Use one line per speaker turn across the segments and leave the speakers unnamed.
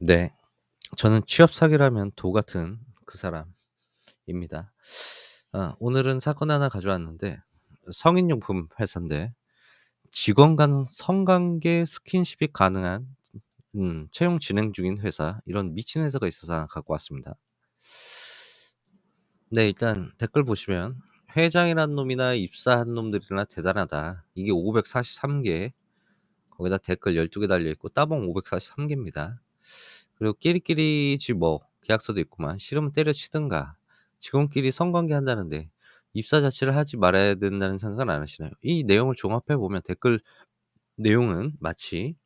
네. 저는 취업 사기라면 도 같은 그 사람입니다. 오늘은 사건 하나 가져왔는데 성인용품 회사인데 직원 간 성관계 스킨십이 가능한 채용 진행 중인 회사 이런 미친 회사가 있어서 하나 갖고 왔습니다. 네 일단 댓글 보시면 "회장이란 놈이나 입사한 놈들이나 대단하다." 이게 543 개 거기다 댓글 12개 달려 있고 따봉 543 개입니다. 그리고 끼리끼리지 뭐 계약서도 있구만. "싫으면 때려치든가." 직원끼리 성관계 한다는데 입사 자체를 하지 말아야 된다는 생각은 안 하시나요? 이 내용을 종합해 보면 댓글 내용은 마치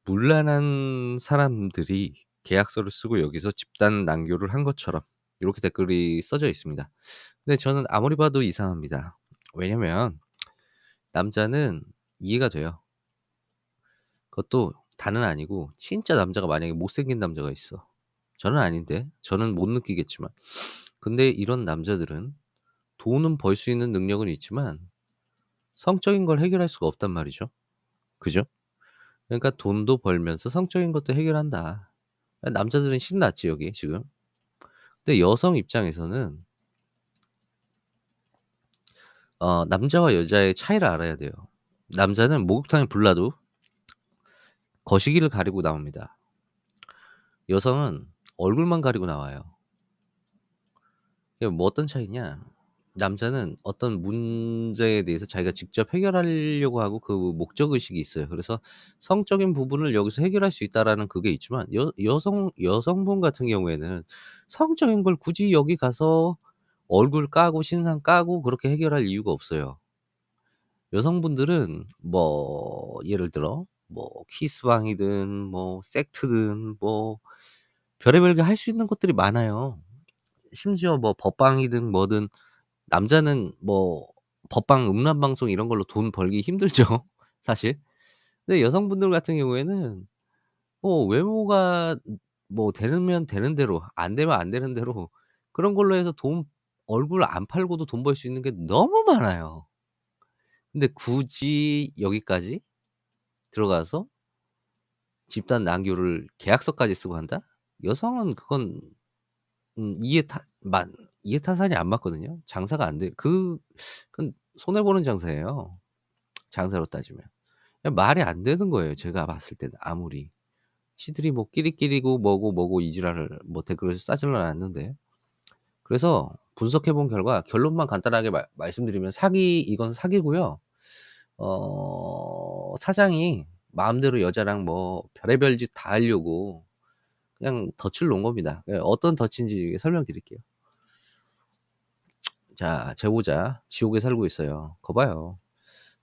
문란한 사람들이 계약서를 쓰고 여기서 집단 난교를 한 것처럼 이렇게 댓글이 써져 있습니다. 근데 저는 아무리 봐도 이상합니다. 왜냐면 남자는 이해가 돼요. 그것도 다는 아니고 진짜 남자가 만약에 못생긴 남자가 있어. 저는 아닌데 저는 못 느끼겠지만. 근데 이런 남자들은 돈은 벌 수 있는 능력은 있지만 성적인 걸 해결할 수가 없단 말이죠. 그죠? 그러니까 돈도 벌면서 성적인 것도 해결한다. 남자들은 신났지 여기 지금. 근데 여성 입장에서는 남자와 여자의 차이를 알아야 돼요. 남자는 목욕탕에 불 놔도 거시기를 가리고 나옵니다. 여성은 얼굴만 가리고 나와요. 이게 뭐 어떤 차이냐? 남자는 어떤 문제에 대해서 자기가 직접 해결하려고 하고 그 목적 의식이 있어요. 그래서 성적인 부분을 여기서 해결할 수 있다라는 그게 있지만 여성분 같은 경우에는 성적인 걸 굳이 여기 가서 얼굴 까고 신상 까고 그렇게 해결할 이유가 없어요. 여성분들은 뭐 예를 들어 뭐 키스방이든 뭐 섹트든 뭐 별의별 게 할 수 있는 것들이 많아요. 심지어 뭐 법방이든 뭐든 남자는 뭐 법방 음란 방송 이런 걸로 돈 벌기 힘들죠 사실. 근데 여성분들 같은 경우에는 외모가 뭐 되면 되는 대로 안 되면 안 되는 대로 그런 걸로 해서 돈 얼굴 안 팔고도 돈 벌 수 있는 게 너무 많아요. 근데 굳이 여기까지 들어가서 집단 난교를 계약서까지 쓰고 한다? 여성은 그건 이해타산이 안 맞거든요. 장사가 안 돼 그건 손해 보는 장사예요, 장사로 따지면. 그냥 말이 안 되는 거예요, 제가 봤을 때는 아무리. 지들이 뭐 끼리끼리고 뭐고 뭐고 이 지랄을 뭐 댓글을 싸질러 놨는데 그래서 분석해 본 결과 결론만 간단하게 말씀드리면 이건 사기고요. 사장이 마음대로 여자랑 뭐 별의별 짓 다 하려고 그냥 덫을 놓은 겁니다. 예 어떤 덫인지 설명드릴게요. 자 제보자 지옥에 살고 있어요. 거 봐요.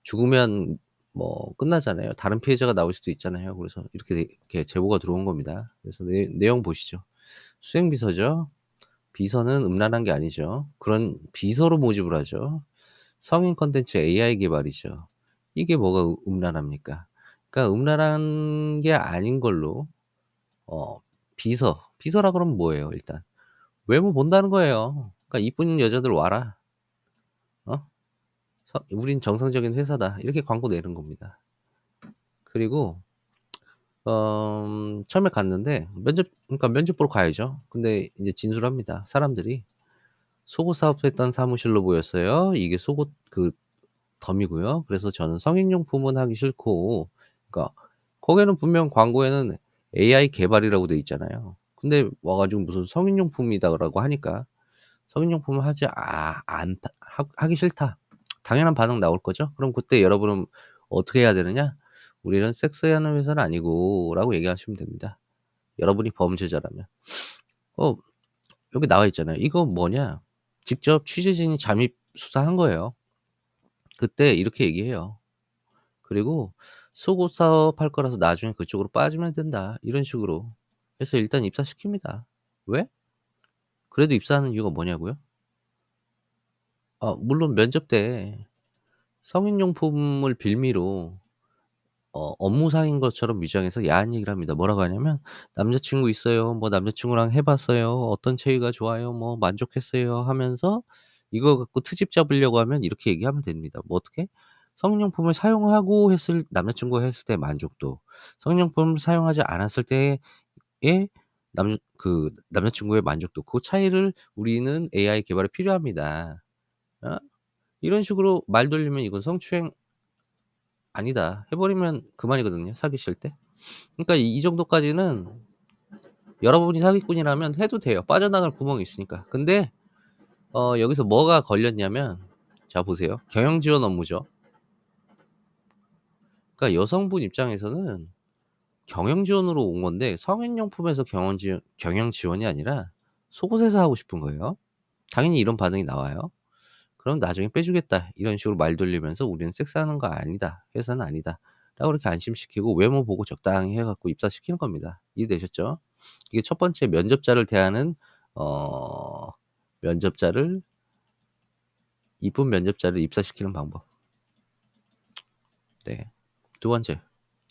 죽으면 뭐 끝나잖아요. 다른 피해자가 나올 수도 있잖아요. 그래서 이렇게 제보가 들어온 겁니다. 그래서 내용 보시죠. 수행비서죠. 비서는 음란한 게 아니죠. 그런 비서로 모집을 하죠. 성인 콘텐츠 AI 개발이죠. 이게 뭐가 음란합니까? 그러니까 음란한 게 아닌 걸로 어 비서라 그러면 뭐예요 일단? 외모 본다는 거예요. 그러니까 "이쁜 여자들 와라." 어? "우린 정상적인 회사다." 이렇게 광고 내는 겁니다. 그리고 처음에 갔는데 면접 보러 가야죠. 근데 이제 진술을 합니다. 사람들이 속옷 사업했던 사무실로 보였어요. 이게 속옷 그 덤이고요. 그래서 저는 성인용품은 하기 싫고 그러니까 거기는 분명 광고에는 AI 개발이라고 돼 있잖아요. 근데 와 가지고 무슨 성인용품이다라고 하니까 "성인용품은 하지 않다. 하기 싫다." 당연한 반응 나올 거죠. 그럼 그때 여러분은 어떻게 해야 되느냐? "우리는 섹스하는 회사는 아니고."라고 얘기하시면 됩니다. 여러분이 범죄자라면. 어 여기 나와 있잖아요. 이거 뭐냐? 직접 취재진이 잠입 수사한 거예요. 그때 이렇게 얘기해요. 그리고 "속옷 사업할 거라서 나중에 그쪽으로 빠지면 된다." 이런 식으로 해서 일단 입사시킵니다. 왜? 그래도 입사하는 이유가 뭐냐고요? 물론 면접 때 성인용품을 빌미로 업무상인 것처럼 위장해서 야한 얘기를 합니다. 뭐라고 하냐면 "남자 친구 있어요. 뭐 남자 친구랑 해 봤어요. 어떤 체위가 좋아요. 뭐 만족했어요." 하면서 이거 갖고 트집 잡으려고 하면 이렇게 얘기하면 됩니다. 뭐 어떻게? 성인용품을 사용하고 했을 남자 친구가 했을 때 만족도, 성인용품을 사용하지 않았을 때 남자친구의 만족도 그 차이를 우리는 AI 개발에 필요합니다. 어? 이런 식으로 말 돌리면 이건 성추행 아니다 해 버리면 그만이거든요, 사귀실 때. 그러니까 이 정도까지는 여러분이 사기꾼이라면 해도 돼요. 빠져나갈 구멍이 있으니까. 근데 여기서 뭐가 걸렸냐면 자 보세요. 경영 지원 업무죠. 그러니까 여성분 입장에서는 경영 지원으로 온 건데 성인용품에서 경영 지원이 아니라 속옷에서 하고 싶은 거예요. 당연히 이런 반응이 나와요. "그럼 나중에 빼주겠다." 이런 식으로 말 돌리면서 "우리는 섹스하는 거 아니다. 회사는 아니다."라고 이렇게 안심시키고 외모 보고 적당히 해 갖고 입사시키는 겁니다. 이해되셨죠? 이게 첫 번째 면접자를 대하는 어 면접자를 이쁜 면접자를 입사시키는 방법. 네. 두 번째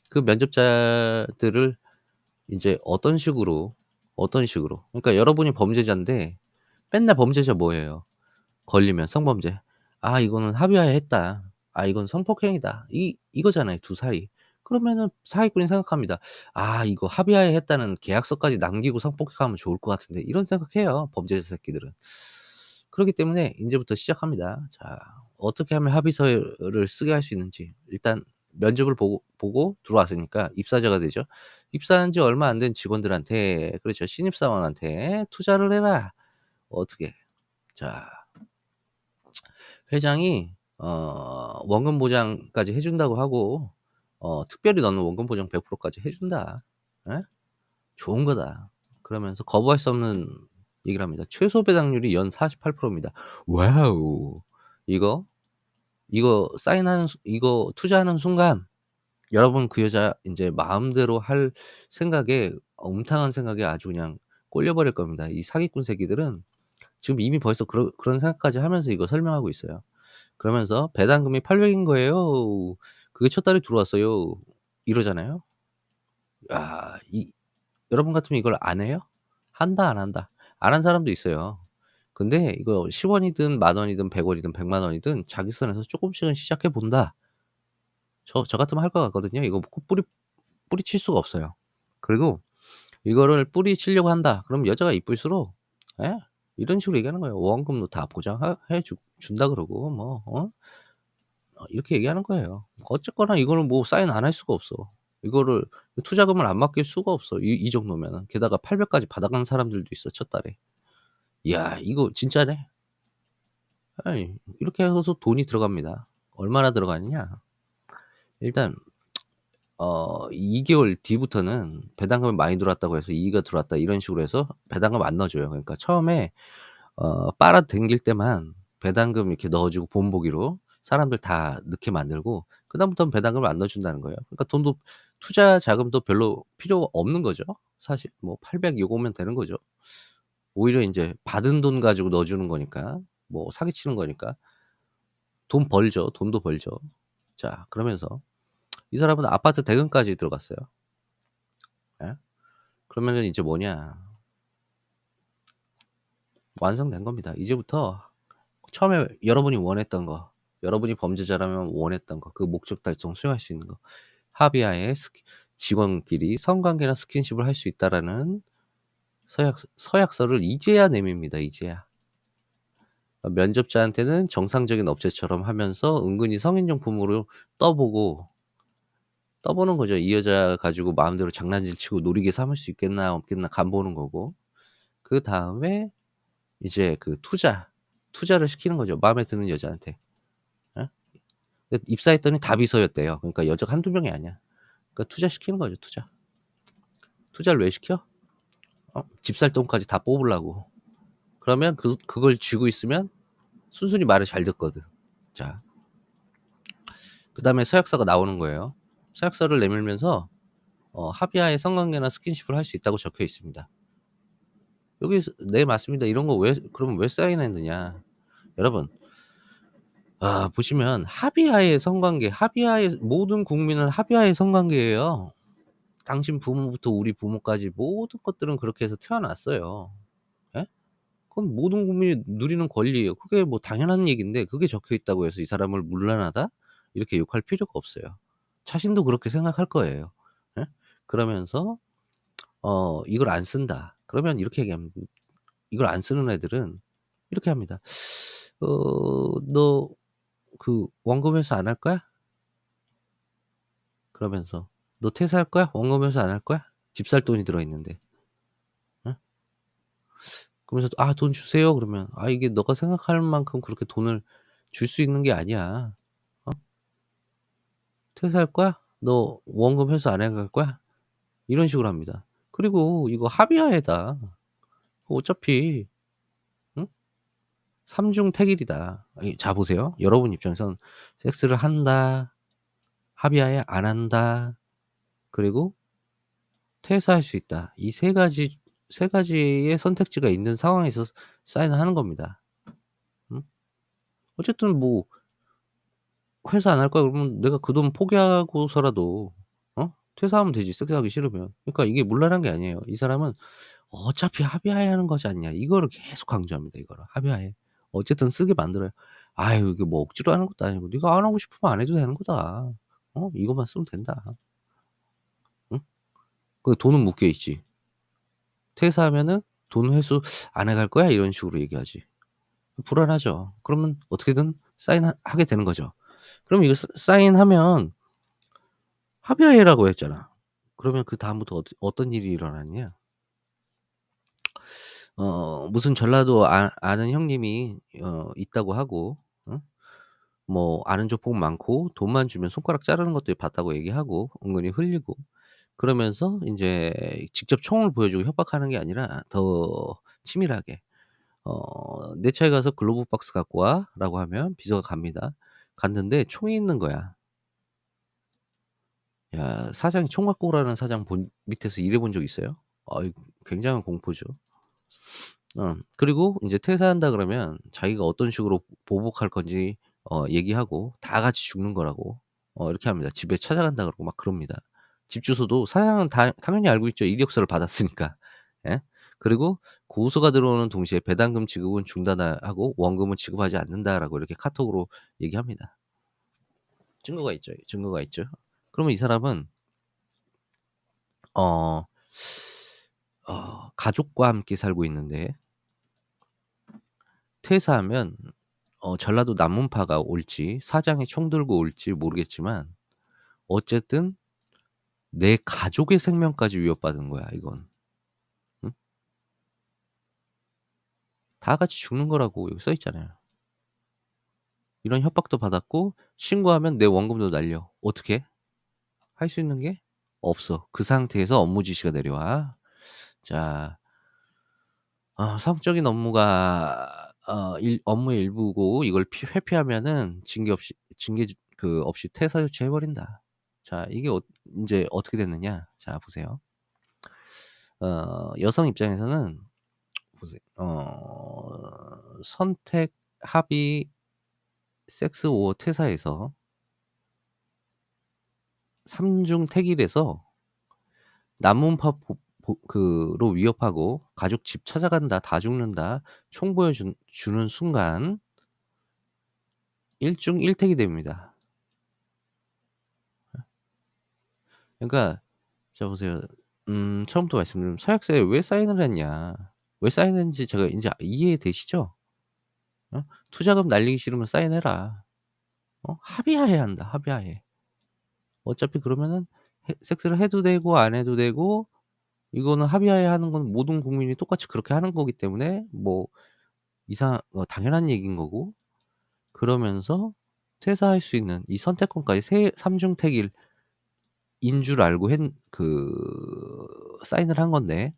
그 면접자들을 인제 어떤 식으로 그러니까 여러분이 범죄자인데 맨날 범죄자 뭐예요? 걸리면 성범죄. '아 이거는 합의하에 했다. 아 이건 성폭행이다.' 이거잖아요 두 사이. 그러면은 사기꾼이 생각합니다. '아 이거 합의하에 했다는 계약서까지 남기고 성폭행하면 좋을 것 같은데.' 이런 생각해요 범죄자 새끼들은. 그러기 때문에 인제부터 시작합니다. 자 어떻게 하면 합의서를 쓰게 할 수 있는지 일단 면접을 보고 들어왔으니까 입사자가 되죠. 입사한 지 얼마 안 된 직원들한테 그렇죠. 신입사원한테 "투자를 해라." 어떻게 자 회장이 원금 보장까지 해 준다고 하고 특별히 "너는 원금 보장 100% 까지 해 준다." 예? "좋은 거다." 그러면서 거부할 수 없는 얘기를 합니다. 최소 배당률이 연 48% 입니다. 와우. 이거, 이거 투자하는 순간 여러분 그 여자 인제 마음대로 할 생각에 음탕한 생각에 아주 그냥 꼴려 버릴 겁니다. 이 사기꾼 새끼들은 지금 이미 벌써 그런 생각까지 하면서 이거 설명하고 있어요. 그러면서 "배당금이 800인 거예요. 그게 첫 달에 들어왔어요." 이러잖아요. 야 여러분 같으면 이걸 안 해요? 한다 안 한다. 안 한 사람도 있어요. 근데 이거 10 원이든 만 원이든 100 원이든 100만 원이든 자기 선에서 쪼끔씩은 시작해 본다. 저 같으면 할 것 같거든요. 이거 꼭 뿌리칠 수가 없어요. 그리고 이거를 뿌리치려고 한다. 그럼 여자가 이쁠수록 예? 이런 식으로 얘기하는 거예요. "원금도 다 보장하 해 주 준다." 그러고 뭐 이렇게 얘기하는 거예요. 어쨌거나 이거는 뭐 사인 안 할 수가 없어. 이거를 투자금을 안 맡길 수가 없어. 이 정도면은. 게다가 800 까지 받아간 사람들도 있어 첫 달에. 이야 이거 진짜네. 아이 이렇게 해서 돈이 들어갑니다. 얼마나 들어가느냐. 일단 2 개월 뒤부터는 배당금이 많이 들어왔다고 해서 이의가 들어왔다 이런 식으로 해서 배당금 안 넣어 줘요. 그러니까 처음에 빨아당길 때만 배당금 이렇게 넣어 주고 본보기로 사람들 다 넣게 만들고 그다음부터는 배당금을 안 넣어 준다는 거예요. 그러니까 돈도 투자 자금도 별로 필요가 없는 거죠. 사실 뭐 800 요거면 되는 거죠. 오히려 인제 받은 돈 가지고 넣어 주는 거니까 뭐 사기치는 거니까 돈 벌죠. 돈도 벌죠. 자 그러면서 이 사람은 아파트 대금까지 들어갔어요. 예. 그러면은 이제 뭐냐 완성된 겁니다. 이제부터 처음에 여러분이 원했던 거, 여러분이 범죄자라면 원했던 거, 그 목적 달성 수행할 수 있는 거, 합의하에 직원끼리 성관계나 스킨십을 할 수 있다라는 서약서를 이제야 내밉니다, 이제야. 면접자한테는 정상적인 업체처럼 하면서 은근히 성인용품으로 떠보고 떠보는 거죠. 이 여자 가지고 마음대로 장난질 치고 놀이개 삼을 수 있겠나 없겠나 간 보는 거고. 그다음에 이제 그 투자를 시키는 거죠, 마음에 드는 여자한테. 예? 근데 입사했더니 다 비서였대요. 그러니까 여자가 한두 명이 아니야. 그러니까 투자시키는 거죠, 투자. 투자를 왜 시켜? 집 살 돈까지 다 뽑으려고. 그러면 그걸 쥐고 있으면 순순히 말을 잘 듣거든. 자 그다음에 서약서가 나오는 거예요. 서약서를 내밀면서 합의하에 성관계나 스킨십을 할 수 있다고 적혀 있습니다. 여기서 "네 맞습니다." 이런 거 왜 그러면 왜 사인했느냐. 여러분 보시면 합의하에 성관계 합의하에 모든 국민은 합의하에 성관계예요. 당신 부모부터 우리 부모까지 모든 것들은 그렇게 해서 태어났어요. 예? 그건 모든 국민이 누리는 권리예요. 그게 뭐 당연한 얘기인데 그게 적혀 있다고 해서 이 사람을 문란하다 이렇게 욕할 필요가 없어요. 자신도 그렇게 생각할 거예요. 예? 그러면서 이걸 안 쓴다. 그러면 이렇게 얘기합니다. 이걸 안 쓰는 애들은 이렇게 합니다. "너 그 원금 회수 안 할 거야?" 그러면서 "너 퇴사할 거야? 원금 회수 안 할 거야?" 집 살 돈이 들어 있는데. 어? 그러면서 "아 돈 주세요." 그러면 "아 이게 너가 생각할 만큼 그렇게 돈을 줄 수 있는 게 아니야. 어? 퇴사할 거야? 너 원금 회수 안 해 갈 거야?" 이런 식으로 합니다. 그리고 이거 합의하에다. 어차피 응? 삼중 택일이다. 이 자 보세요. 여러분 입장에선 섹스를 한다, 합의하에 안 한다, 그리고 퇴사할 수 있다. 이 세 가지의 선택지가 있는 상황에서 사인을 하는 겁니다. 음? 어쨌든 뭐 "회사 안 할 거야." 그러면 내가 그 돈 포기하고서라도 퇴사하면 되지, 섹스하기 싫으면. 그러니까 이게 문란한 게 아니에요. 이 사람은 "어차피 합의하에 하는 거지 않냐." 이거를 계속 강조합니다, 이거를. 합의하에. 어쨌든 쓰게 만들어요. 아유 이게 뭐 억지로 하는 것도 아니고 "네가 안 하고 싶으면 안 해도 되는 거다. 이것만 쓰면 된다." 응? 그 돈은 묶여 있지. 퇴사하면은 "돈 회수 안 해 갈 거야?" 이런 식으로 얘기하지. 불안하죠. 그러면 어떻게든 하게 되는 거죠. 그럼 이거 사인하면 합의하에라고 했잖아. 그러면 그다음부터 어떤 일이 일어나느냐. 무슨 전라도 아는 형님이 있다고 하고, 응? 뭐 아는 족복 많고 돈만 주면 손가락 자르는 것도 봤다고 얘기하고 은근히 흘리고, 그러면서 인제 직접 총을 보여주고 협박하는 게 아니라 더 치밀하게 "내 차에 가서 글로브 박스 갖고 와."라고 하면 비서가 갑니다. 갔는데 총이 있는 거야. 야 사장이 총 갖고 오라는 사장 밑에서 일해 본 적 있어요? 아이 굉장한 공포죠. 그리고 인제 퇴사한다 그러면 자기가 어떤 식으로 보복할 건지 얘기하고 다 같이 죽는 거라고 이렇게 합니다. 집에 찾아간다 그러고 막 그럽니다. 집 주소도 사장은 당연히 알고 있죠. 이력서를 받았으니까. 예. 그리고 고소가 들어오는 동시에 "배당금 지급은 중단하고 원금은 지급하지 않는다."라고 이렇게 카톡으로 얘기합니다. 증거가 있죠. 증거가 있죠. 그러면 이 사람은 어 가족과 함께 살고 있는데 퇴사하면 전라도 남문파가 올지 사장이 총 들고 올지 모르겠지만 어쨌든 내 가족의 생명까지 위협받은 거야 이건. 응? 다 같이 죽는 거라고 여기 써 있잖아요. 이런 협박도 받았고 신고하면 내 원금도 날려. 어떻게? 할 수 있는 게 없어. 그 상태에서 업무 지시가 내려와. 자, 성적인 업무가 업무의 일부고 이걸 회피하면은 징계 없이 퇴사 조치해 버린다. 자, 이게 인제 어떻게 됐느냐. 자 보세요. 여성 입장에서는 보세요. 선택, 합의, 섹스 오어 퇴사에서 삼중 택일에서 남문파 로 위협하고 "가족 집 찾아간다. 다 죽는다." 총 주는 순간 일중 일택이 됩니다. 그러니까 자 보세요. 처음부터 말씀드리면 서약서에 왜 사인을 했냐. 왜 사인했는지 제가 인제 이해되시죠? 투자금 날리기 싫으면 사인해라. 합의하에 한다, 합의하에. 어차피 그러면은 섹스를 해도 되고 안 해도 되고 이거는 합의하에 하는 건 모든 국민이 똑같이 그렇게 하는 거기 때문에 뭐 당연한 얘기인 거고, 그러면서 퇴사할 수 있는 이 선택권까지 삼중택일인 줄 알고 사인을 한 건데,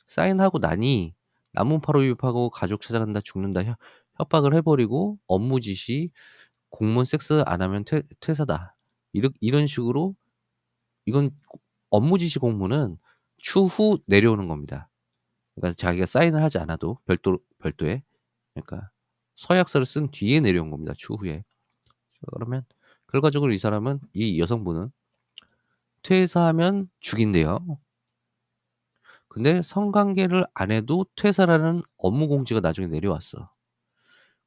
사인하고 나니 남문파로 유입하고 가족 찾아간다 죽는다 협박을 해 버리고 업무 지시 공무원 섹스 안 하면 퇴사다. 이런 식으로 이건 업무 지시 공문은 추후 내려오는 겁니다. 그러니까 자기가 사인을 하지 않아도 별도에, 그러니까 서약서를 쓴 뒤에 내려온 겁니다, 추후에. 그러면 결과적으로 이 사람은 이 여성분은 퇴사하면 죽인대요. 근데 성관계를 안 해도 퇴사라는 업무 공지가 나중에 내려왔어.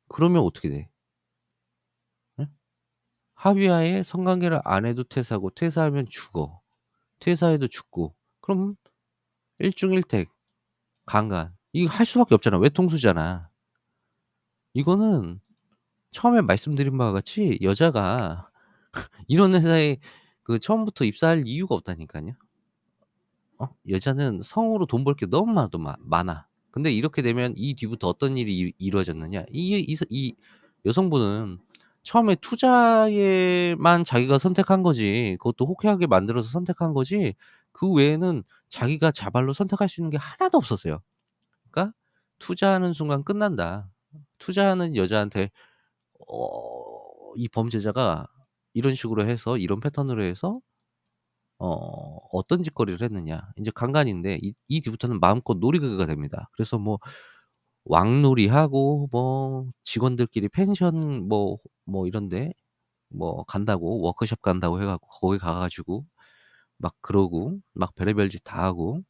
그러면 어떻게 돼? 예? 합의하에 성관계를 안 해도 퇴사고 퇴사하면 죽어. 퇴사해도 죽고. 그럼 일중일택, 강간. 이거 할 수밖에 없잖아. 외통수잖아. 이거는 처음에 말씀드린 바와 같이 여자가 이런 회사에 그 처음부터 입사할 이유가 없다니깐요. 여자는 성으로 돈 벌 게 너무 많아도 많아. 근데 이렇게 되면 이 뒤부터 어떤 일이 이루어졌느냐. 이 여성분은 처음에 투자에만 자기가 선택한 거지, 그것도 호쾌하게 만들어서 선택한 거지, 그 외에는 자기가 자발로 선택할 수 있는 게 하나도 없었어요. 그러니까 투자하는 순간 끝난다. 투자하는 여자한테 이 범죄자가 이런 식으로 해서 이런 패턴으로 해서 어떤 짓거리를 했느냐. 인제 강간인데 이 뒤부터는 마음껏 놀이개가 됩니다. 그래서 뭐 왕놀이하고 뭐 직원들끼리 펜션 뭐 이런 데 뭐 간다고, 워크숍 간다고 해 갖고 거기 가 가지고 막 그러고 막 별의별 짓 다 하고,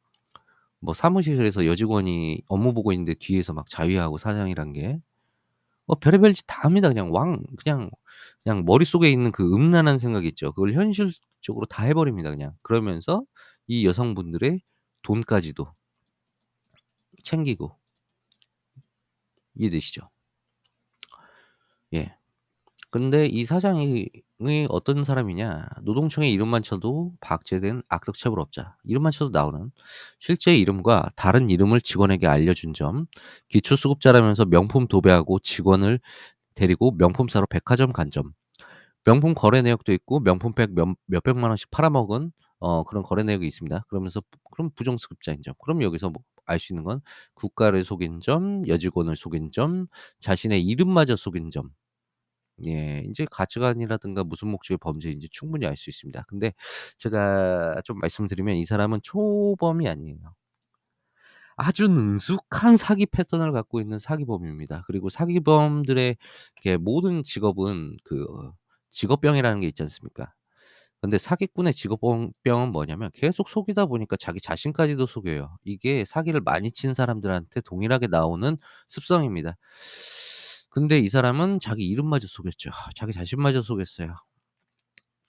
뭐 사무실에서 여직원이 업무 보고 있는데 뒤에서 막 자위하고, 사장이란 게. 뭐 별의별 짓 다 합니다. 그냥 머릿속에 있는 그 음란한 생각 있죠. 그걸 현실적으로 다 해 버립니다 그냥. 그러면서 이 여성분들의 돈까지도 챙기고. 이해되시죠? 예. 근데 이 사장이 어떤 사람이냐. 노동청의 이름만 쳐도 박제된 악덕 체불업자, 이름만 쳐도 나오는, 실제 이름과 다른 이름을 직원에게 알려준 점, 기초수급자라면서 명품 도배하고 직원을 데리고 명품 사러 백화점 간 점, 명품 거래 내역도 있고 명품백 몇백만 원씩 팔아먹은 그런 거래 내역이 있습니다. 그러면서 그럼 부정수급자인 점. 그럼 여기서 뭐 알 수 있는 건 국가를 속인 점, 여직원을 속인 점, 자신의 이름마저 속인 점. 예. 인제 가치관이라든가 무슨 목적의 범죄인지 충분히 알 수 있습니다. 근데 제가 좀 말씀드리면 이 사람은 초범이 아니에요. 아주 능숙한 사기 패턴을 갖고 있는 사기범입니다. 그리고 사기범들의 이렇게 모든 직업은 그 직업병이라는 게 있지 않습니까? 근데 사기꾼의 직업병은 뭐냐면 계속 속이다 보니까 자기 자신까지도 속여요. 이게 사기를 많이 친 사람들한테 동일하게 나오는 습성입니다. 근데 이 사람은 자기 이름마저 속였죠. 자기 자신마저 속였어요.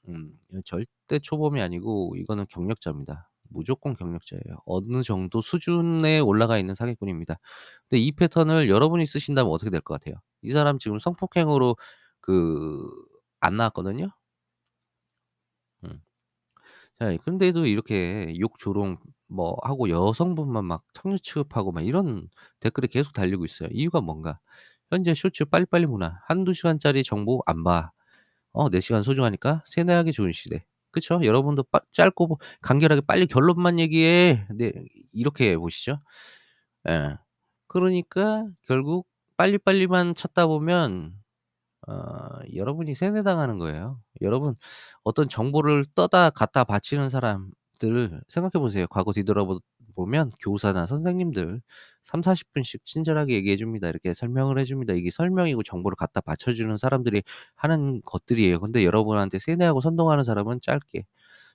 이거 절대 초범이 아니고 이거는 경력자입니다. 무조건 경력자예요. 어느 정도 수준에 올라가 있는 사기꾼입니다. 근데 이 패턴을 여러분이 쓰신다면 어떻게 될 것 같아요? 이 사람 지금 성폭행으로 그 안 나왔거든요. 음. 자, 근데도 이렇게 욕 조롱 뭐 하고 여성분만 막 청류 취급하고 막 이런 댓글이 계속 달리고 있어요. 이유가 뭔가? 현재 쇼츠 빨리빨리 문화. 한두 시간짜리 정보 안 봐. 4 시간 소중하니까 세뇌하기 좋은 시대. 그쵸? 여러분도 짧고 간결하게 빨리 결론만 얘기해. 네, 이렇게 보시죠. 예. 그러니까 결국 빨리빨리만 찾다 보면 여러분이 세뇌당하는 거예요. 여러분, 어떤 정보를 떠다 갖다 바치는 사람들 생각해 보세요. 과거 보면 교사나 선생님들 30-40 분씩 친절하게 얘기해 줍니다. 이렇게 설명을 해 줍니다. 이게 설명이고 정보를 갖다 받쳐 주는 사람들이 하는 것들이에요. 근데 여러분한테 세뇌하고 선동하는 사람은 짧게,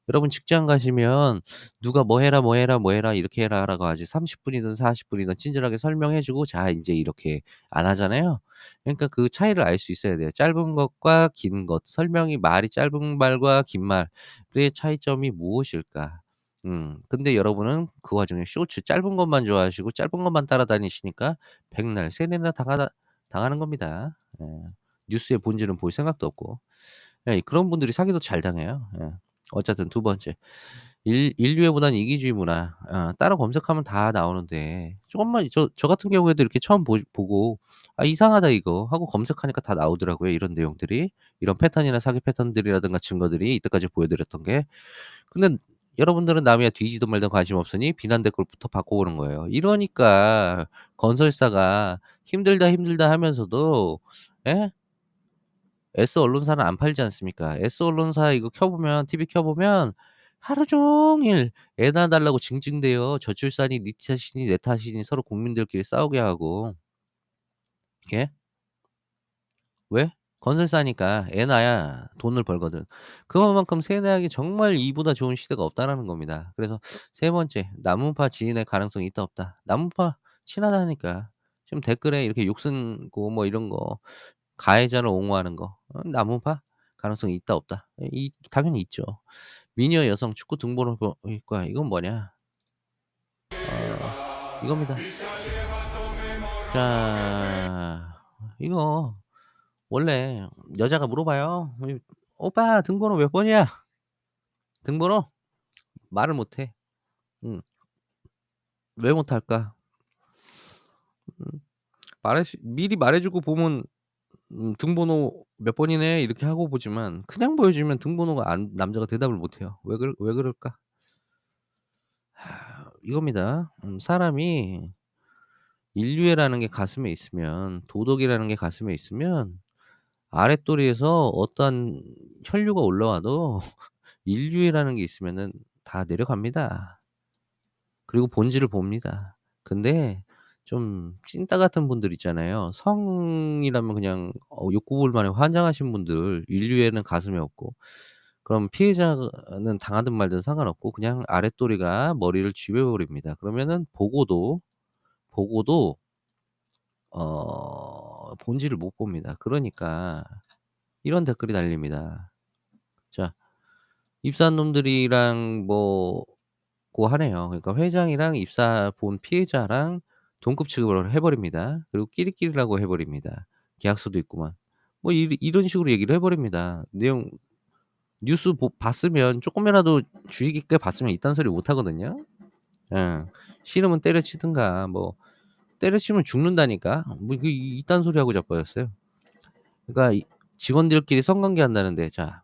여러분 직장 가시면 누가 "뭐 해라, 뭐 해라, 뭐 해라. 이렇게 해라."라고 하지 30 분이든 40 분이든 친절하게 설명해 주고 자 인제 이렇게 안 하잖아요. 그러니까 그 차이를 알 수 있어야 돼요. 짧은 것과 긴 것, 설명이 말이 짧은 말과 긴 말의 차이점이 무엇일까? 근데 여러분은 그 와중에 쇼츠 짧은 것만 좋아하시고 짧은 것만 따라다니시니까 백날 세뇌나 당하는 겁니다. 예. 뉴스의 본질은 볼 생각도 없고. 예, 그런 분들이 사기도 잘 당해요. 예. 어쨌든 두 번째. 인류애보단 이기주의 문화. 따로 검색하면 다 나오는데 조금만, 저 같은 경우에도 이렇게 처음 보고 '아 이상하다 이거.' 하고 검색하니까 다 나오더라고요, 이런 내용들이. 이런 패턴이나 사기 패턴들이라든가 증거들이 이때까지 보여 드렸던 게. 근데 여러분들은 남이야 뒤지도 말든 관심 없으니 비난 댓글부터 바꿔보는 거예요. 이러니까 건설사가 힘들다, 힘들다 하면서도, 예? S 언론사는 안 팔지 않습니까? S 언론사 이거 TV 켜 보면 하루 종일 애 낳아 달라고 징징대요. 저출산이 네 탓이니 내 탓이니 서로 국민들끼리 싸우게 하고. 예? 왜? 건설사니까 애 낳아야 돈을 벌거든. 그것만큼 세뇌하기 정말 이보다 좋은 시대가 없다라는 겁니다. 그래서 세 번째, 나무파 지인의 가능성이 있다 없다. 나무파 친하다니까. 지금 댓글에 이렇게 욕 쓴 거 뭐 이런 거, 가해자를 옹호하는 거, 나무파 가능성이 있다 없다. 당연히 있죠. 미녀 여성 축구 등번호과 이건 뭐냐? 이겁니다. 자 이거 원래 여자가 물어봐요. "오빠 등번호 몇 번이야?" 등번호 말을 못 해. 음. 왜 못할까? 음. 미리 말해 주고 보면 "등번호 몇 번이네." 이렇게 하고 보지만 그냥 보여주면 등번호가 안 남자가 대답을 못 해요. 왜 그럴까? 이겁니다. 사람이 인류애라는 게 가슴에 있으면 도덕이라는 게 가슴에 있으면 아랫도리에서 어떠한 혈류가 올라와도 인류애라는 게 있으면은 다 내려갑니다. 그리고 본질을 봅니다. 근데 좀 찐따 같은 분들 있잖아요. 성이라면 그냥 욕구 불만에 환장하신 분들 인류애는 가슴에 없고 그럼 피해자는 당하든 말든 상관없고 그냥 아랫도리가 머리를 쥐어 버립니다. 그러면은 보고도 본질을 못 봅니다. 그러니까 이런 댓글이 달립니다. 자 입사한 놈들이랑 뭐 고 하네요. 그러니까 회장이랑 입사 본 피해자랑 동급 취급을 해 버립니다. 그리고 끼리끼리라고 해 버립니다. 계약서도 있구만. 뭐 이런 식으로 얘기를 해 버립니다. 내용 뉴스 봤으면 쪼끔이라도 주의 깊게 봤으면 이딴 소리 못 하거든요. 예. 싫으면 때려치든가 뭐 때려치면 죽는다니까. 뭐 이딴 소리 하고 자빠졌어요. 그러니까 직원들끼리 성관계 한다는데 자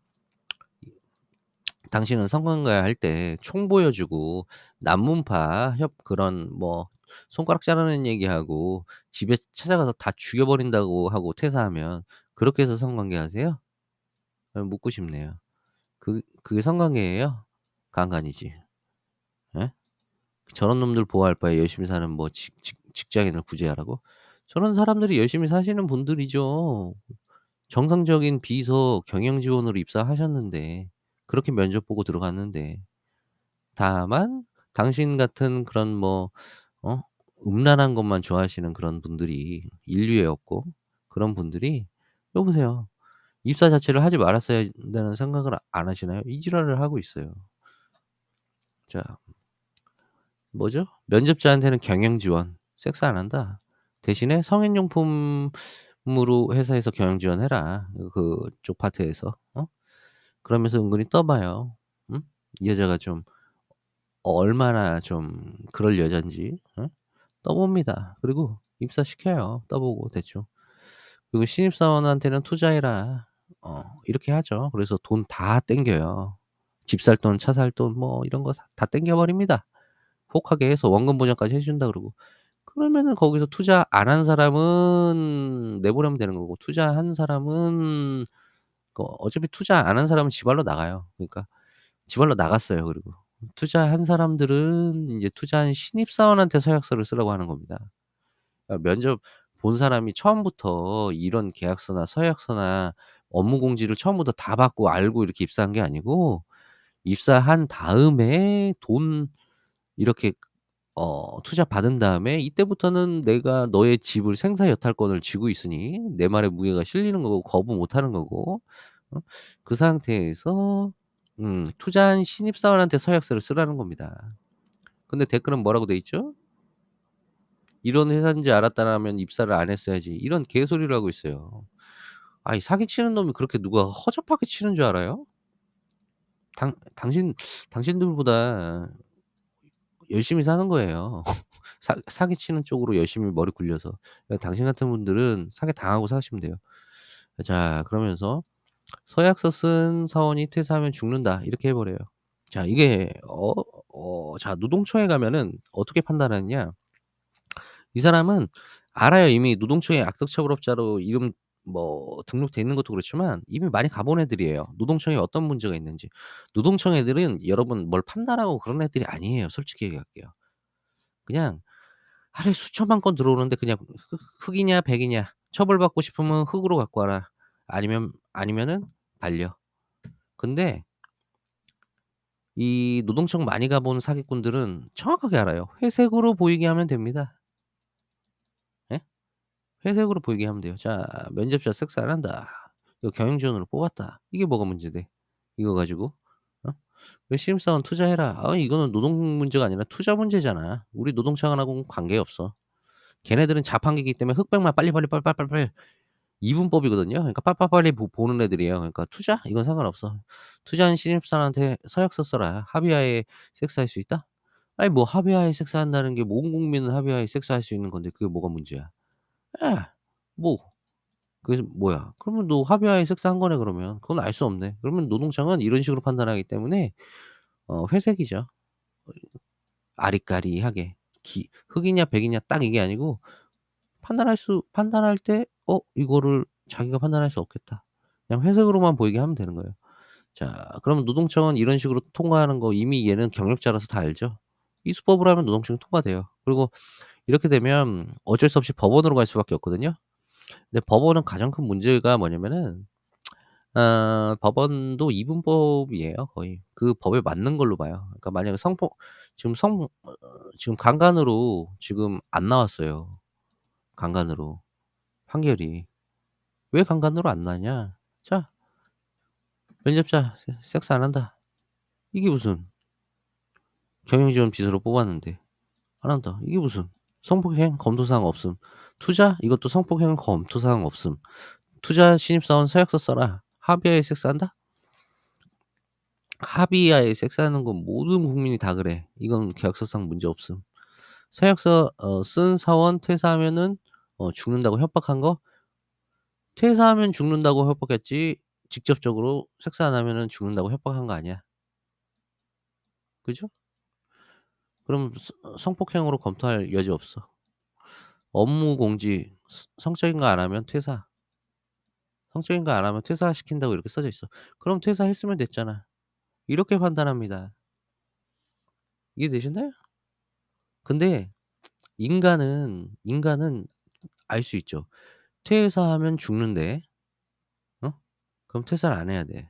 당신은 성관계 할 때 총 보여 주고 난문파 그런 뭐 손가락 자르는 얘기하고 집에 찾아가서 다 죽여 버린다고 하고 퇴사하면 그렇게 해서 성관계 하세요? 묻고 싶네요. 그게 성관계예요? 간간이지. 예? 저런 놈들 보호할 바에 열심히 사는 뭐 직장인을 구제하라고? 저런 사람들이 열심히 사시는 분들이죠. 정상적인 비서 경영 지원으로 입사하셨는데 그렇게 면접 보고 들어갔는데 다만 당신 같은 그런 뭐 어 음란한 것만 좋아하시는 그런 분들이 인류애 없고 그런 분들이 여보세요. 입사 자체를 하지 말았어야 된다는 생각을 안 하시나요? 이 지랄을 하고 있어요. 자 뭐죠? 면접자한테는 경영 지원, 섹스 안 한다. 대신에 성인용품으로 회사에서 경영 지원해라. 그쪽 파트에서. 그러면서 은근히 떠 봐요. 음? 이 여자가 좀 얼마나 좀 그럴 여잔지 떠 봅니다. 그리고 입사시켜요, 떠 보고 대충. 그리고 "신입사원한테는 투자해라." 이렇게 하죠. 그래서 돈 다 땡겨요. 집 살 돈, 차 살 돈 뭐 이런 거 다 땡겨 버립니다. 혹하게 해서 원금 보장까지 해 준다 그러고. 그러면은 거기서 투자 안 한 사람은 내보내면 되는 거고 투자한 사람은 어차피 투자 안 한 사람은 지발로 나가요. 그러니까 지발로 나갔어요 그리고. 투자한 사람들은 인제 투자한 신입사원한테 서약서를 쓰라고 하는 겁니다. 면접 본 사람이 처음부터 이런 계약서나 서약서나 업무 공지를 처음부터 다 받고 알고 이렇게 입사한 게 아니고 입사한 다음에 돈 이렇게 투자 받은 다음에 이때부터는 내가 너의 지불 생사 여탈권을 쥐고 있으니 내 말에 무게가 실리는 거고 거부 못 하는 거고 어 그 상태에서 투자한 신입사원한테 서약서를 쓰라는 겁니다. 근데 댓글은 뭐라고 돼 있죠? "이런 회사인지 알았더라면 입사를 안 했어야지." 이런 개소리를 하고 있어요. 아이 사기치는 놈이 그렇게 누가 허접하게 치는 줄 알아요? 당신들보다 열심히 사는 거예요. 사기치는 쪽으로 열심히 머리 굴려서. 당신 같은 분들은 사기당하고 사시면 돼요. 자 그러면서 "서약서 쓴 사원이 퇴사하면 죽는다." 이렇게 해 버려요. 자 이게 자 노동청에 가면은 어떻게 판단하느냐 이 사람은 알아요. 이미 노동청에 악덕차별업자로 이름 뭐 등록돼 있는 것도 그렇지만 이미 많이 가본 애들이에요. 노동청에 어떤 문제가 있는지. 노동청 애들은 여러분 뭘 판단하고 그런 애들이 아니에요. 솔직히 얘기할게요. 그냥 하루에 수천만 건 들어오는데 그냥 흑이냐 백이냐 처벌받고 싶으면 흑으로 갖고 와라. 아니면은 발려. 근데 이 노동청 많이 가본 사기꾼들은 정확하게 알아요. 회색으로 보이게 하면 됩니다. 예? 회색으로 보이게 하면 돼요. 자 면접자 섹스 안 한다. 이거 경영 지원으로 뽑았다. 이게 뭐가 문제돼? 이거 가지고? 어? "왜 신입사원 투자해라." 아 이거는 노동 문제가 아니라 투자 문제잖아. 우리 노동청하고는 관계없어. 걔네들은 자판기이기 때문에 흑백만 빨리빨리 빨빨빨빨 이분법이거든요. 그러니까 빠빠빨리 보는 애들이에요. 그러니까 투자? 이건 상관없어. "투자한 신입사원한테 서약서 써라. 합의하에 섹스할 수 있다?" 아니 뭐 합의하에 섹스한다는 게 뭐 온 국민은 합의하에 섹스할 수 있는 건데 그게 뭐가 문제야. 예. 뭐 그래서 뭐야. 그러면 "너 합의하에 섹스한 거네." 그러면. 그건 알 수 없네. 그러면 노동청은 이런 식으로 판단하기 때문에 회색이죠. 아리까리하게. 흑이냐 백이냐 딱 이게 아니고 판단할 때 이거를 자기가 판단할 수 없겠다. 그냥 회색으로만 보이게 하면 되는 거예요. 자 그러면 노동청은 이런 식으로 통과하는 거 이미 얘는 경력자라서 다 알죠. 이 수법으로 하면 노동청이 통과돼요. 그리고 이렇게 되면 어쩔 수 없이 법원으로 갈 수밖에 없거든요. 근데 법원은 가장 큰 문제가 뭐냐면은 법원도 이분법이에요 거의. 그 법에 맞는 걸로 봐요. 그러니까 만약에 성폭 지금 성 지금 강간으로 지금 안 나왔어요. 강간으로 판결이. 왜 강간으로 안 나냐. 자 면접자 섹스 안 한다. 이게 무슨 경영지원 비서로 뽑았는데 안 한다. 이게 무슨 성폭행 검토 사항 없음. 투자 이것도 성폭행 검토 사항 없음. 투자 신입사원 서약서 써라. 합의하에 섹스한다? 합의하에 섹스하는 건 모든 국민이 다 그래. 이건 계약서상 문제 없음. 서약서 쓴 사원 퇴사하면은 죽는다고 협박한 거 퇴사하면 죽는다고 협박했지 직접적으로 섹스 안 하면은 죽는다고 협박한 거 아니야. 그죠? 그럼 성폭행으로 검토할 여지 없어. 업무 공지 성적인 거 안 하면 퇴사. 성적인 거 안 하면 퇴사시킨다고 이렇게 써져 있어. 그럼 퇴사했으면 됐잖아. 이렇게 판단합니다. 이해되시나요? 근데 인간은 알 수 있죠. 퇴사하면 죽는데 어? 그럼 퇴사를 안 해야 돼.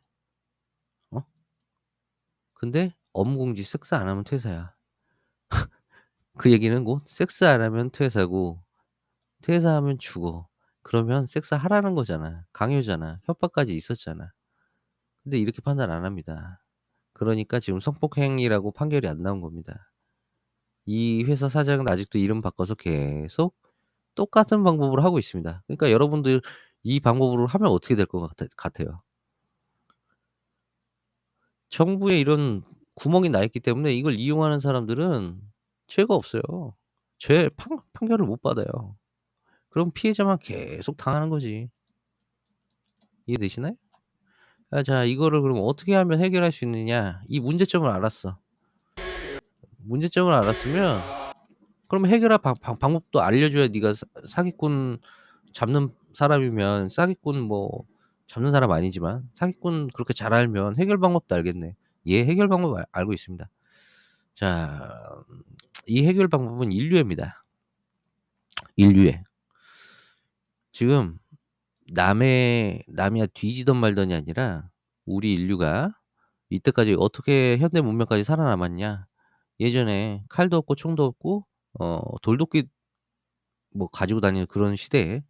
어? 근데 업무 공지 섹스 안 하면 퇴사야. 그 얘기는 곧 섹스 안 하면 퇴사고 퇴사하면 죽어. 그러면 섹스하라는 거잖아. 강요잖아. 협박까지 있었잖아. 근데 이렇게 판단 안 합니다. 그러니까 지금 성폭행이라고 판결이 안 나온 겁니다. 이 회사 사장은 아직도 이름 바꿔서 계속 똑같은 방법으로 하고 있습니다. 그러니까 여러분들 이 방법으로 하면 어떻게 될 것 같아요? 정부에 이런 구멍이 나 있기 때문에 이걸 이용하는 사람들은 죄가 없어요. 죄 판결을 못 받아요. 그럼 피해자만 계속 당하는 거지. 이해되시나요? 자 이거를 그럼 어떻게 하면 해결할 수 있느냐. 이 문제점을 알았어. 문제점을 알았으면 그럼 해결할 방법도 알려줘야 네가 사기꾼 잡는 사람이면 사기꾼 뭐 잡는 사람 아니지만 사기꾼 그렇게 잘 알면 해결 방법도 알겠네. 예 해결 방법 알고 있습니다. 자 이 해결 방법은 인류애입니다. 인류애. 지금 남이야 뒤지던 말던이 아니라 우리 인류가 이때까지 어떻게 현대 문명까지 살아남았냐. 예전에 칼도 없고 총도 없고 돌도끼 뭐 가지고 다니는 그런 시대에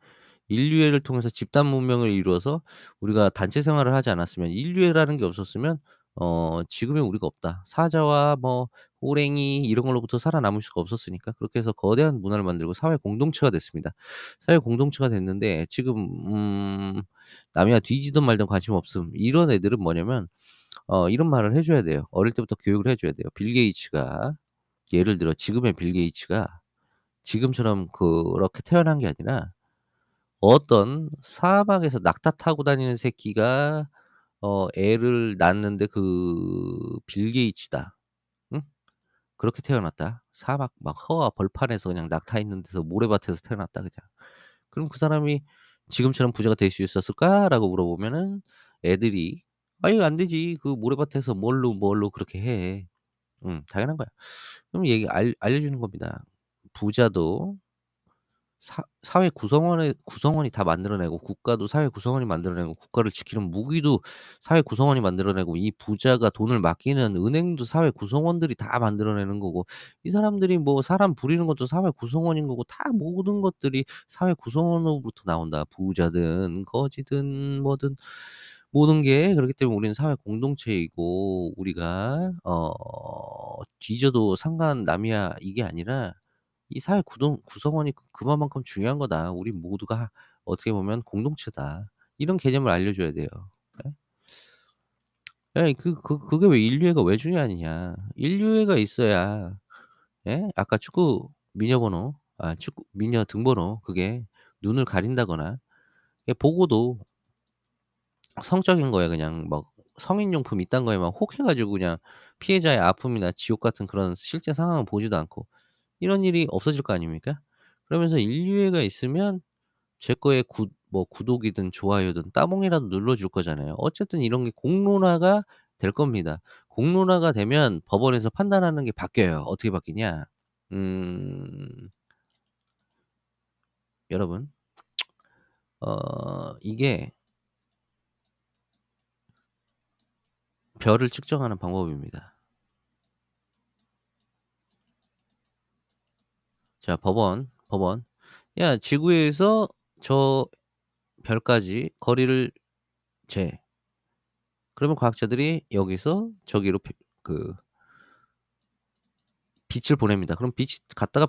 인류애를 통해서 집단 문명을 이루어서 우리가 단체 생활을 하지 않았으면 인류애라는 게 없었으면 지금의 우리가 없다. 사자와 뭐 호랭이 이런 걸로부터 살아남을 수가 없었으니까 그렇게 해서 거대한 문화를 만들고 사회 공동체가 됐습니다. 사회 공동체가 됐는데 지금 남이야 뒤지든 말든 관심 없음. 이런 애들은 뭐냐면 이런 말을 해 줘야 돼요. 어릴 때부터 교육을 해 줘야 돼요. 빌 게이츠가 예를 들어 지금의 빌 게이츠가 지금처럼 그렇게 태어난 게 아니라 어떤 사막에서 낙타 타고 다니는 새끼가 애를 낳았는데 그 빌 게이츠다. 응? 그렇게 태어났다. 사막 막 허와 벌판에서 그냥 낙타 있는 데서 모래밭에서 태어났다 그냥. 그럼 그 사람이 '지금처럼 부자가 될 수 있었을까?'라고 물어보면은 애들이 "아유 안 되지. 그 모래밭에서 뭘로 그렇게 해." 당연한 거야. 그럼 얘기 알려주는 겁니다. 부자도 사회 구성원이 다 만들어내고 국가도 사회 구성원이 만들어내고 국가를 지키는 무기도 사회 구성원이 만들어내고 이 부자가 돈을 맡기는 은행도 사회 구성원들이 다 만들어내는 거고 이 사람들이 뭐 사람 부리는 것도 사회 구성원인 거고 다 모든 것들이 사회 구성원으로부터 나온다. 부자든 거지든 뭐든 모든 게 그렇기 때문에 우리는 사회 공동체이고 우리가 뒤져도 상관 남이야 이게 아니라 이 사회 구성원이 그만큼 중요한 거다. 우리 모두가 어떻게 보면 공동체다. 이런 개념을 알려줘야 돼요. 예? 예 그게 왜 인류애가 왜 중요하느냐. 인류애가 있어야 예? 아까 축구 미녀 번호 축구 미녀 등번호 그게 눈을 가린다거나 예 보고도 성적인 거에 그냥 막 성인용품 이딴 거에만 혹해 가지고 그냥 피해자의 아픔이나 지옥 같은 그런 실제 상황을 보지도 않고 이런 일이 없어질 거 아닙니까? 그러면서 인류애가 있으면 제 거에 구독이든 좋아요든 따봉이라도 눌러 줄 거잖아요. 어쨌든 이런 게 공론화가 될 겁니다. 공론화가 되면 법원에서 판단하는 게 바뀌어요. 어떻게 바뀌냐? 음 여러분 이게 별을 측정하는 방법입니다. 자 법원. "야 지구에서 저 별까지 거리를 재." 그러면 과학자들이 여기서 저기로 그 빛을 보냅니다. 그럼 빛이 갔다가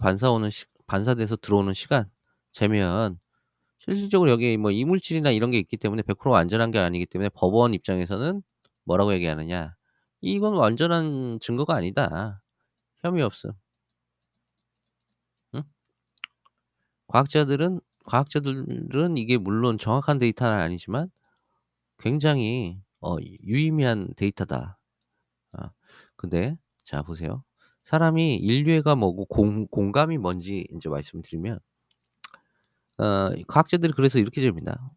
반사돼서 들어오는 시간 재면 실질적으로 여기 뭐 이물질이나 이런 게 있기 때문에 100% 안전한 게 아니기 때문에 법원 입장에서는 뭐라고 얘기하느냐. "이건 완전한 증거가 아니다. 혐의 없음." 응? 과학자들은 이게 물론 정확한 데이터는 아니지만 굉장히 유의미한 데이터다. 아 근데 자 보세요. 사람이 인류애가 뭐고 공감이 뭔지 인제 말씀드리면 과학자들이 그래서 이렇게 재입니다.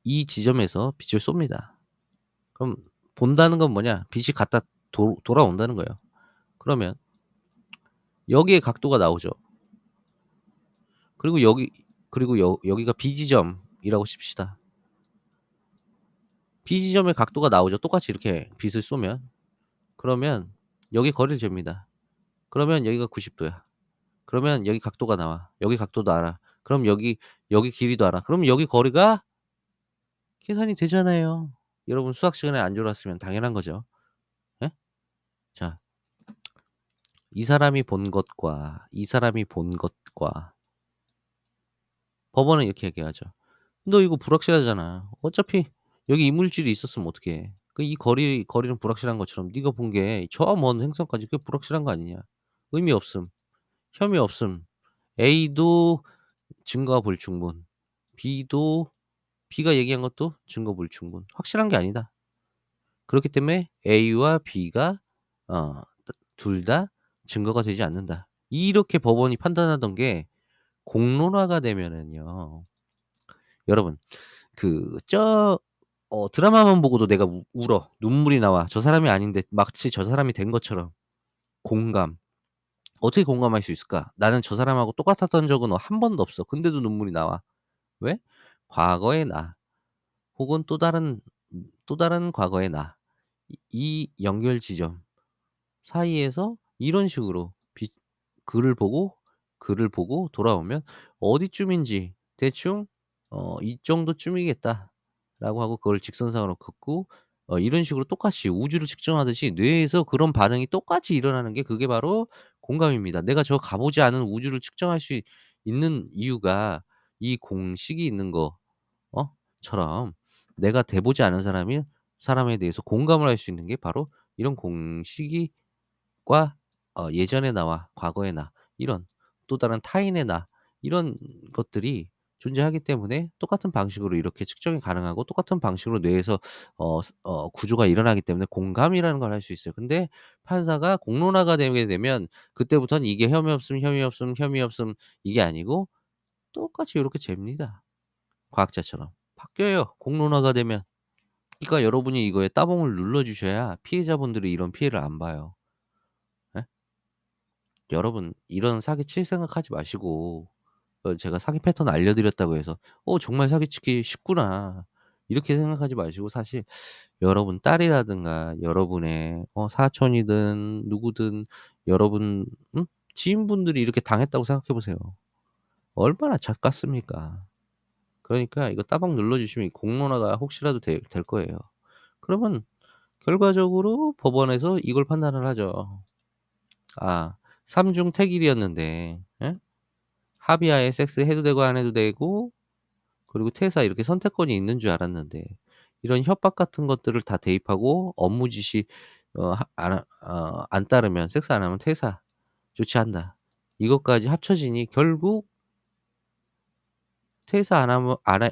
이 지점에서 빛을 쏩니다. 그럼 본다는 건 뭐냐? 빛이 갔다 돌아온다는 거예요. 그러면 여기에 각도가 나오죠. 그리고 여기가 B 지점이라고 칩시다. B 지점의 각도가 나오죠. 똑같이 이렇게 빛을 쏘면. 그러면 여기 거리를 잽니다. 그러면 여기가 90 도야. 그러면 여기 각도가 나와. 여기 각도도 알아. 그럼 여기 길이도 알아. 그럼 여기 거리가 계산이 되잖아요. 여러분 수학 시간에 안 졸았으면 당연한 거죠. 예? 자, 이 사람이 본 것과 이 사람이 본 것과 법원은 이렇게 얘기하죠. "너 이거 불확실하잖아. 어차피 여기 이물질이 있었으면 어떡해. 그 이 거리는 불확실한 것처럼 네가 본 게 저 먼 행성까지 그게 불확실한 거 아니냐. 의미 없음. 혐의 없음. A도 증거 불충분. B도 B가 얘기한 것도 증거 불충분. 확실한 게 아니다. 그렇기 때문에 A와 B가 어 둘 다 증거가 되지 않는다." 이렇게 법원이 판단하던 게 공론화가 되면은요. 여러분 드라마만 보고도 내가 울어. 눈물이 나와. 저 사람이 아닌데 마치 저 사람이 된 것처럼 공감. 어떻게 공감할 수 있을까? 나는 저 사람하고 똑같았던 적은 한 번도 없어. 근데도 눈물이 나와. 왜? 과거의 나 혹은 또 다른 과거의 나. 이 연결 지점 사이에서 이런 식으로 글을 보고 돌아오면 어디쯤인지 대충 '이 정도쯤이겠다.'라고 하고 그걸 직선상으로 긋고 이런 식으로 똑같이 우주를 측정하듯이 뇌에서 그런 반응이 똑같이 일어나는 게 그게 바로 공감입니다. 내가 저 가 보지 않은 우주를 측정할 수 있는 이유가 이 공식이 있는 거 처럼 내가 돼 보지 않은 사람에 대해서 공감을 할 수 있는 게 바로 이런 공식이 과 예전의 나와 과거의 나 이런 또 다른 타인의 나 이런 것들이 존재하기 때문에 똑같은 방식으로 이렇게 측정이 가능하고 똑같은 방식으로 뇌에서 구조가 일어나기 때문에 공감이라는 걸 할 수 있어요. 근데 판사가 공론화가 되게 되면 그때부터는 이게 혐의 없음, 혐의 없음, 혐의 없음 이게 아니고 똑같이 요렇게 잽니다. 과학자처럼. 바뀌어요 공론화가 되면. 그러니까 여러분이 이거에 따봉을 눌러 주셔야 피해자분들이 이런 피해를 안 봐요. 예? 여러분 이런 사기 칠 생각하지 마시고 제가 사기 패턴 알려드렸다고 해서 '정말 사기치기 쉽구나.' 이렇게 생각하지 마시고 사실 여러분 딸이라든가 여러분의 사촌이든 누구든 여러분 지인분들이 이렇게 당했다고 생각해 보세요. 얼마나 잣같습니까? 그러니까 이거 따박 눌러 주시면 이 공론화가 혹시라도 될 거예요. 그러면 결과적으로 법원에서 이걸 판단을 하죠. 아, 삼중 택일이었는데 예? 합의하에 섹스해도 되고 안 해도 되고 그리고 퇴사 이렇게 선택권이 있는 줄 알았는데 이런 협박 같은 것들을 다 대입하고 업무 지시 안 따르면 섹스 안 하면 퇴사 조치한다. 이것까지 합쳐지니 결국 퇴사 안 하면 안 해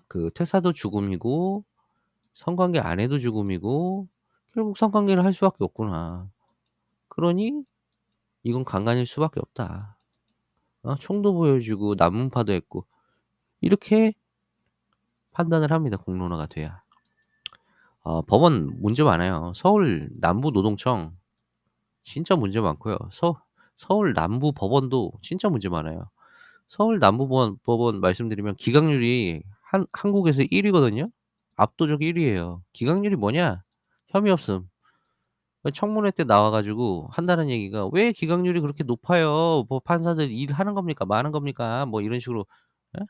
그 퇴사도 죽음이고 성관계 안 해도 죽음이고 결국 성관계를 할 수밖에 없구나. 그러니 이건 강간일 수밖에 없다. 총도 보여주고 난문파도 했고 이렇게 판단을 합니다, 공론화가 돼야. 법원 문제 많아요. 서울 남부노동청 진짜 문제 많고요. 서울 남부 법원도 진짜 문제 많아요. 서울 법원 말씀드리면 기각률이 한국에서 1 위거든요. 압도적 1 위예요. 기각률이 뭐냐? 혐의 없음. 청문회 때 나와 가지고 한다는 얘기가 "왜 기각률이 그렇게 높아요? 뭐 판사들 일하는 겁니까? 뭐 하는 겁니까?" 뭐 이런 식으로 예?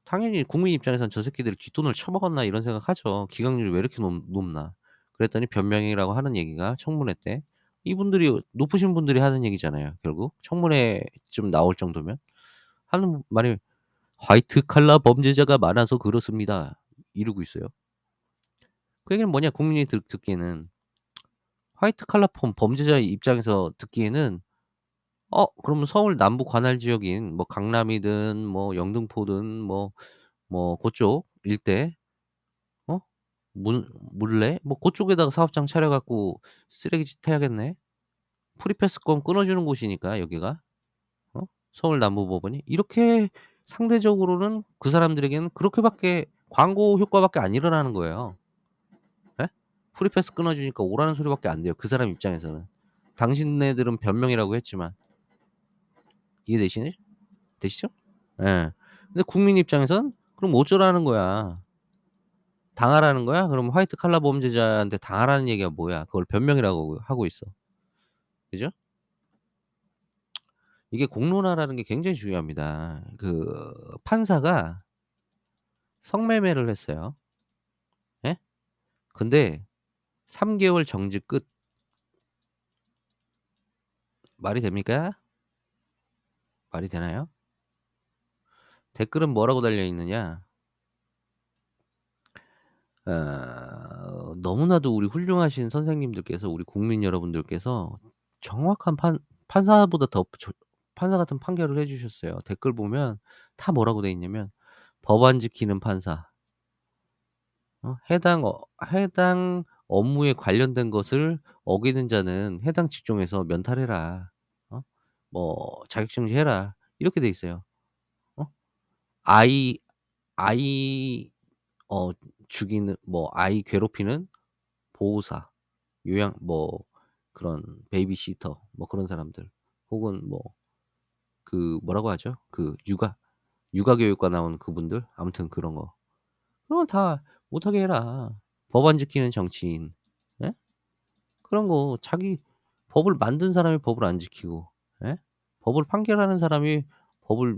당연히 국민 입장에서는 '저 새끼들이 뒷돈을 쳐먹었나.' 이런 생각하죠. '기각률이 왜 이렇게 높나.' 그랬더니 변명이라고 하는 얘기가 청문회 때 이분들이 높으신 분들이 하는 얘기잖아요 결국. 청문회쯤 나올 정도면. 하는 말이 "화이트 칼라 범죄자가 많아서 그렇습니다." 이러고 있어요. 그 얘기는 뭐냐 국민이 듣기에는 화이트 칼라 범죄자의 입장에서 듣기에는 그러면 서울 남부 관할 지역인 뭐 강남이든 뭐 영등포든 뭐 고쪽 일대 어 물레 뭐 고쪽에다가 사업장 차려 갖고 쓰레기짓 해야겠네. 프리패스권 끊어 주는 곳이니까 여기가. 어 서울 남부법원이. 이렇게 상대적으로는 그 사람들에게는 그렇게밖에 광고 효과밖에 안 일어나는 거예요. 예? 프리패스 끊어 주니까 오라는 소리밖에 안 돼요, 그 사람 입장에서는. 당신네들은 변명이라고 했지만. 되시죠? 예. 근데 국민 입장에선 그럼 어쩌라는 거야. 당하라는 거야? 그럼 화이트 칼라 범죄자한테 당하라는 얘기가 뭐야? 그걸 변명이라고 하고 있어. 그죠? 이게 공론화라는 게 굉장히 중요합니다. 그 판사가 성매매를 했어요. 예? 근데 3 개월 정지 끝. 말이 됩니까? 말이 되나요? 댓글은 뭐라고 달려 있느냐. 너무나도 우리 훌륭하신 선생님들께서 우리 국민 여러분들께서 정확한 판사보다 더 판사 같은 판결을 해 주셨어요. 댓글 보면 다 뭐라고 돼 있냐면 "법안 지키는 판사. 해당 업무에 관련된 것을 어기는 자는 해당 직종에서 면탈해라. 어 뭐 자격정지해라." 이렇게 돼 있어요. 어 아이 아이 죽이는 뭐 아이 괴롭히는 보호사, 요양 뭐 그런 베이비시터 뭐 그런 사람들 혹은 뭐 그 뭐라고 하죠? 그 육아교육과 나오는 그분들 아무튼 그런 거. 그런 건 다 못하게 해라. 법안 지키는 정치인. 예? 그런 거 자기 법을 만든 사람이 법을 안 지키고 예? 법을 판결하는 사람이 법을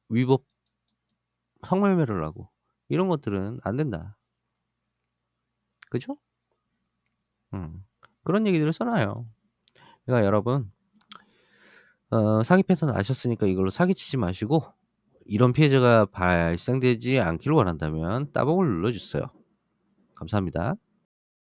위법 성매매를 하고 이런 것들은 안 된다. 그죠? 음. 그런 얘기들을 써 놔요. 그러니까 여러분 사기 패턴 아셨으니까 이걸로 사기치지 마시고 이런 피해자가 발생되지 않기를 원한다면 따봉을 눌러 주세요. 감사합니다.